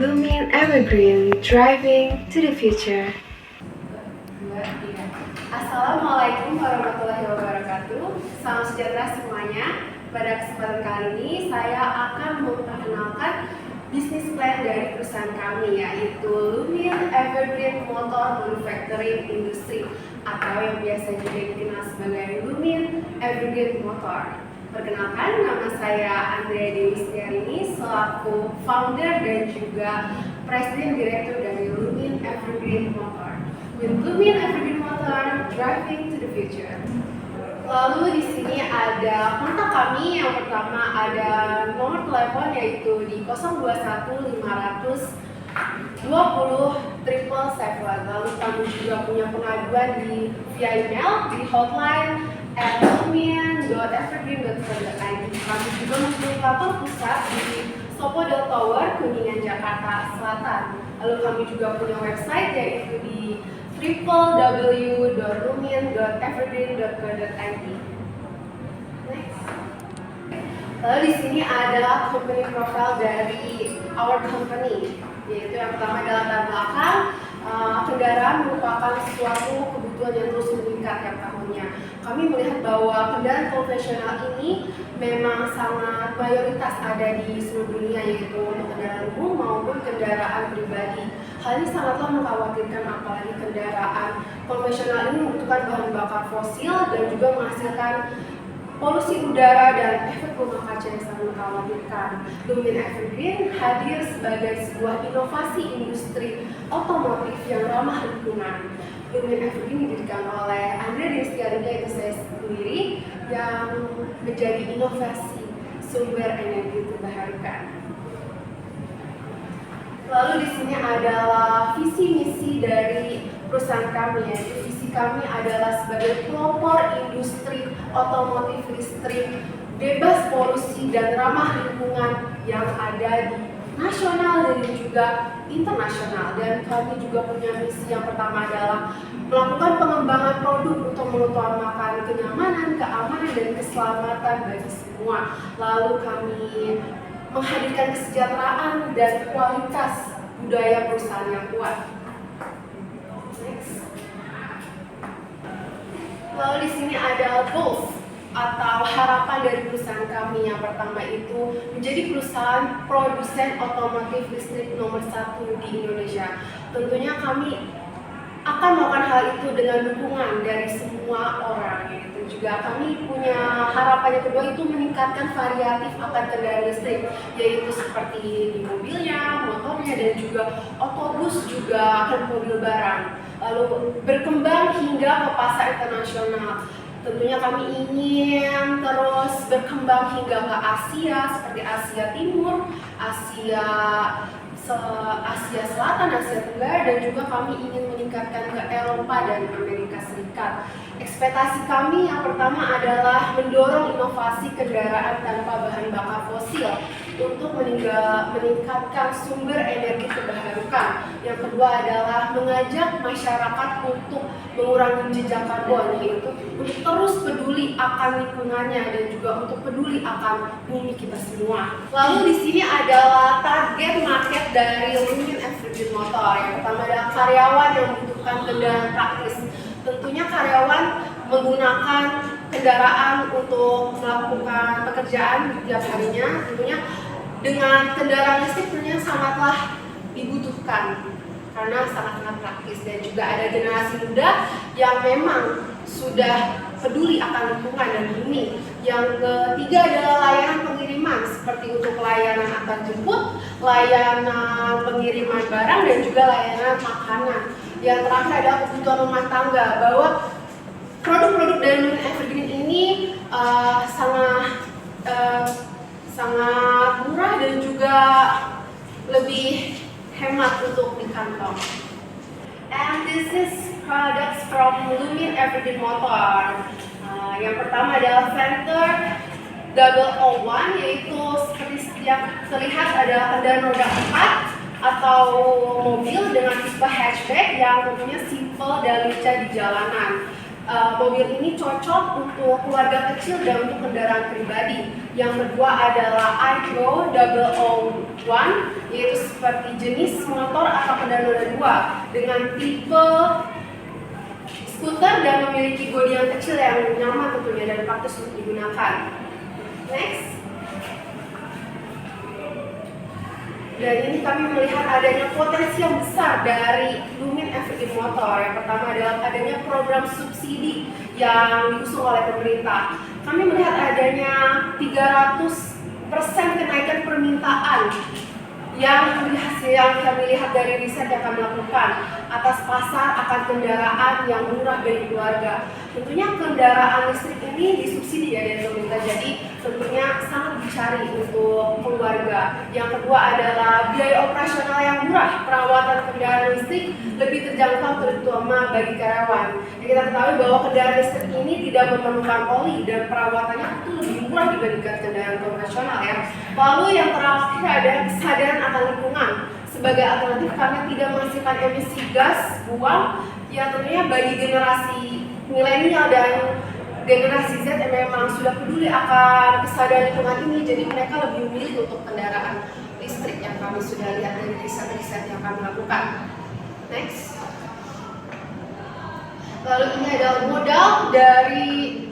Lumin Evergreen, driving to the future. Assalamualaikum warahmatullahi wabarakatuh. Salam sejahtera semuanya. Pada kesempatan kali ini saya akan memperkenalkan bisnis plan dari perusahaan kami, yaitu Lumin Evergreen Motor Manufacturing Industry, atau yang biasa juga dikenal sebagai Lumin Evergreen Motor. Perkenalkan, nama saya Andrea Dewi Setiarini selaku founder dan juga presiden direktur dari Lumin Evergreen Motor. With Lumin Evergreen Motor, driving to the future. Lalu di sini ada kontak kami. Yang pertama ada nomor telepon, yaitu di 021 500 20 777. Lalu kami juga punya pengaduan via email di hotline @lumin.evergreen.co.id. Kami juga mempunyai kantor pusat di Sopodel Tower, Kuningan, Jakarta Selatan. Lalu kami juga punya website, yaitu di www.lumin.evergreen.co.id. Next. Lalu di sini ada company profile dari our company, yaitu yang pertama adalah latar belakang. Kendaraan merupakan suatu kebutuhan yang terus meningkat tiap tahunnya. Kami melihat bahwa kendaraan konvensional ini memang sangat mayoritas ada di seluruh dunia, yaitu untuk kendaraan umum maupun kendaraan pribadi. Hal ini sangatlah mengkhawatirkan, apalagi kendaraan konvensional ini membutuhkan bahan bakar fosil dan juga menghasilkan polusi udara dan efek rumah kaca yang sangat mengkhawatirkan. Lumin Evergreen hadir sebagai sebuah inovasi industri otomotif yang ramah lingkungan. Lumin Evergreen didirikan oleh Andrea Dewi Setiarini, yaitu saya sendiri, yang menjadi inovasi sumber energi terbarukan. Lalu di sini adalah visi misi dari perusahaan kami, yaitu visi kami adalah sebagai pelopor industri otomotif listrik bebas polusi dan ramah lingkungan yang ada di nasional dan juga internasional. Dan kami juga punya misi yang pertama adalah melakukan pengembangan produk untuk mengutamakan kenyamanan, keamanan, dan keselamatan bagi semua. Lalu kami menghadirkan kesejahteraan dan kualitas budaya perusahaan yang kuat. Next. Lalu di sini ada goals atau harapan dari perusahaan kami. Yang pertama itu menjadi perusahaan produsen otomotif listrik nomor 1 di Indonesia. Tentunya kami akan melakukan hal itu dengan dukungan dari semua orang. Juga kami punya harapan yang kedua itu meningkatkan variatif akan kendaraan listrik, yaitu seperti di mobilnya, motornya, dan juga otobus, juga akan mobil barang. Lalu berkembang hingga ke pasar internasional. Tentunya kami ingin terus berkembang hingga ke Asia, seperti Asia Timur, Asia Selatan, Asia Tenggara, dan juga kami ingin meningkatkan ke Eropa dan Amerika Serikat. Ekspektasi kami yang pertama adalah mendorong inovasi kendaraan tanpa bahan bakar fosil untuk meningkatkan sumber energi terbarukan. Yang kedua adalah mengajak masyarakat untuk mengurangi jejak karbon, yaitu untuk terus peduli akan lingkungannya dan juga untuk peduli akan bumi kita semua. Lalu di sini adalah target market dari Lumin Evergreen Motor. Yang pertama adalah karyawan yang membutuhkan kendaraan praktis. Tentunya karyawan menggunakan kendaraan untuk melakukan pekerjaan setiap harinya. Tentunya dengan kendaraan listrik tentunya sangatlah dibutuhkan karena sangat-sangat praktis. Dan juga ada generasi muda yang memang sudah peduli akan lingkungan dan bumi. Yang ketiga adalah layanan pengiriman, seperti untuk layanan antar jemput, layanan pengiriman barang, dan juga layanan makanan. Yang terakhir adalah kebutuhan rumah tangga, bahwa produk-produk dari Lumin Evergreen ini sangat murah dan juga lebih hemat untuk di kantong. And this is products from Lumin Evergreen Motor. Yang pertama adalah Vector 001, yaitu seperti yang terlihat adalah kendaraan roda 4 atau mobil dengan tipe hatchback yang tentunya simple dan lincah di jalanan. Mobil ini cocok untuk keluarga kecil dan untuk kendaraan pribadi. Yang kedua adalah iGo 001, yaitu seperti jenis motor atau kendaraan roda 2 dengan tipe skuter dan memiliki bodi yang kecil yang nyaman tentunya dan praktis untuk digunakan. Next. Dan ini kami melihat adanya potensi yang besar dari Lumin Evergreen Motor. Yang pertama adalah adanya program subsidi yang diusung oleh pemerintah. Kami melihat adanya 300% kenaikan permintaan yang kami lihat dari riset yang kami lakukan atas pasar akan kendaraan yang murah bagi keluarga. Tentunya kendaraan listrik ini disubsidi ya dari pemerintah, jadi tentunya sangat dicari untuk keluarga. Yang kedua adalah biaya operasional yang murah. Perawatan kendaraan listrik lebih terjangkau terutama bagi karyawan. Dan kita ketahui bahwa kendaraan listrik ini tidak memerlukan oli dan perawatannya itu lebih murah dibandingkan kendaraan konvensional ya. Lalu yang terakhir adalah kesadaran akan lingkungan sebagai alternatif karena tidak menghasilkan emisi gas buang yang tentunya bagi generasi milenial dan generasi Z yang memang sudah peduli akan kesadaran lingkungan ini, jadi mereka lebih memilih untuk kendaraan listrik yang kami sudah lihat dari riset-riset yang kami lakukan. Next. Lalu ini adalah modal dari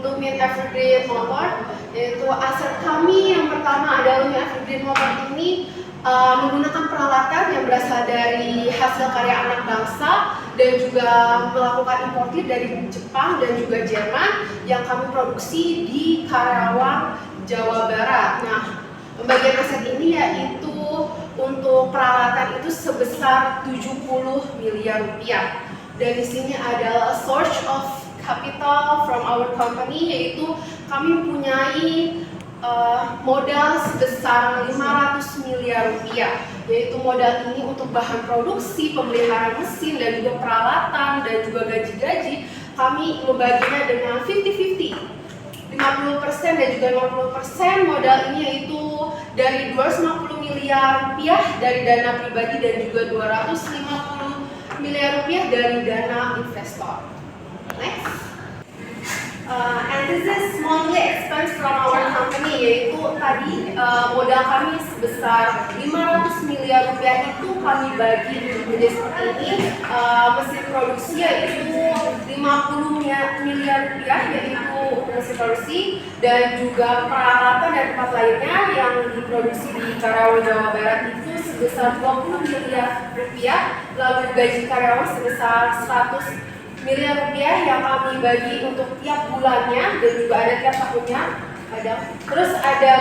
Lumin Evergreen Motor, yaitu aset kami yang pertama adalah Lumin Evergreen Motor ini menggunakan peralatan yang berasal dari hasil karya anak bangsa dan juga melakukan importir dari Jepang dan juga Jerman yang kami produksi di Karawang, Jawa Barat. Nah, pembagian aset ini yaitu untuk peralatan itu sebesar 70 miliar rupiah. Dan di sini adalah source of capital from our company, yaitu kami mempunyai modal sebesar 500 miliar rupiah, yaitu modal ini untuk bahan produksi, pemeliharaan mesin dan juga peralatan dan juga gaji-gaji. Kami membaginya dengan 50-50, 50% dan juga 50% modal ini yaitu dari 250 miliar rupiah dari dana pribadi dan juga 250 miliar rupiah dari dana investor. Next. And this is monthly expense from our company, yaitu tadi modal kami sebesar 500 miliar rupiah itu kami bagi menjadi seperti ini. Mesin produksi yaitu 50 miliar rupiah yaitu mesin produksi dan juga peralatan dan tempat lainnya yang diproduksi di Karawang, Jawa Barat itu sebesar 20 miliar rupiah. Lalu gaji karyawan sebesar 100 miliar rupiah yang kami bagi untuk tiap bulannya dan juga ada tiap tahunnya. Terus ada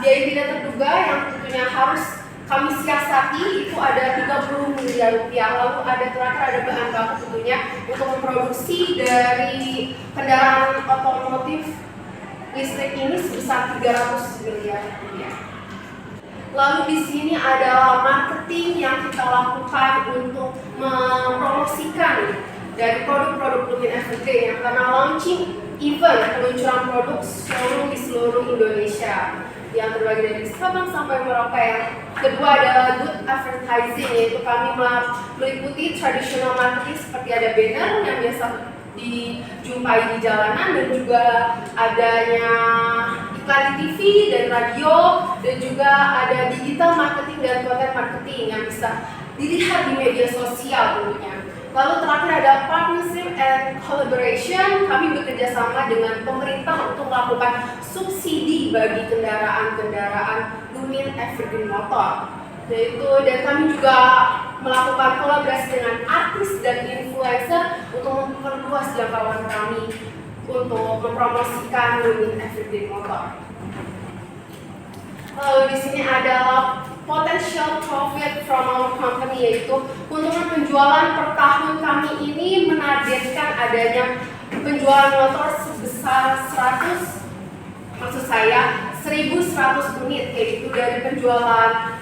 biaya tidak terduga yang tentunya harus kami siasati itu ada 30 miliar rupiah. Lalu ada terakhir ada bahan baku tentunya untuk memproduksi dari kendaraan otomotif listrik ini sebesar 300 miliar rupiah. Lalu di sini adalah marketing yang kita lakukan untuk mempromosikan dari produk-produk Lumin Evergreen. Yang pertama launching event peluncuran produk showroom di seluruh Indonesia yang terbagi dari Sabang sampai Merauke. Yang kedua adalah good advertising, yaitu kami meliputi traditional marketing seperti ada banner yang biasa dijumpai di jalanan dan juga adanya iklan di TV dan radio dan juga ada digital marketing dan content marketing yang bisa dilihat di media sosial tentunya. Lalu terakhir ada partnership and collaboration. Kami bekerja sama dengan pemerintah untuk melakukan subsidi bagi kendaraan-kendaraan Lumin Evergreen Motor. Dan kami juga melakukan kolaborasi dengan artis dan influencer untuk memperluas jangkauan kami untuk mempromosikan Lumin Evergreen Motor. Lalu di sini adalah potential profit from our company, yaitu keuntungan penjualan per tahun kami ini menargetkan adanya penjualan motor sebesar 1.100 unit, yaitu dari penjualan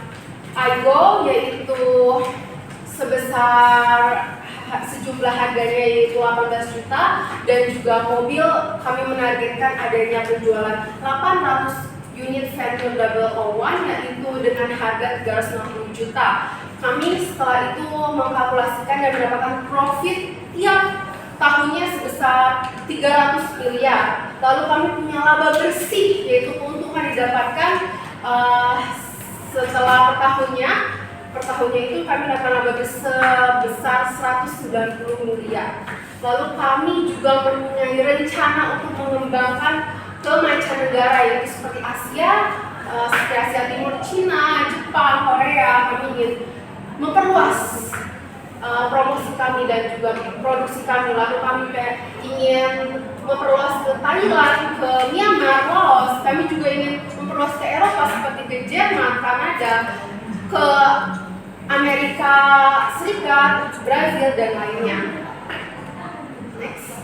iGo yaitu sebesar sejumlah harganya yaitu 18 juta dan juga mobil kami menargetkan adanya penjualan 800 unit Phantom 001 yaitu dengan harga 360 juta. Kami setelah itu mengkalkulasikan dan mendapatkan profit tiap tahunnya sebesar 300 miliar. Lalu kami punya laba bersih, yaitu keuntungan didapatkan setelah per tahunnya itu kami dapat laba sebesar 190 miliar. Lalu kami juga mempunyai rencana untuk mengembangkan ke mancanegara, yaitu seperti Asia, seperti Asia Timur, Cina, Jepang, Korea. Kami ingin memperluas promosi kami dan juga produksi kami. Lalu kami ingin memperluas ke Thailand, ke Myanmar, Laos. Kami juga ingin memperluas ke Eropa seperti ke Jerman, Kanada, ke Amerika Serikat, Brazil, dan lainnya. Next.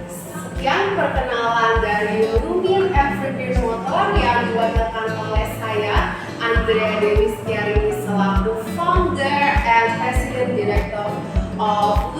Sekian perkenalan dari Rumin Evergreen Motor yang diwakilkan oleh saya, Andrea Dewi Setiarini, selaku Founder and President Director of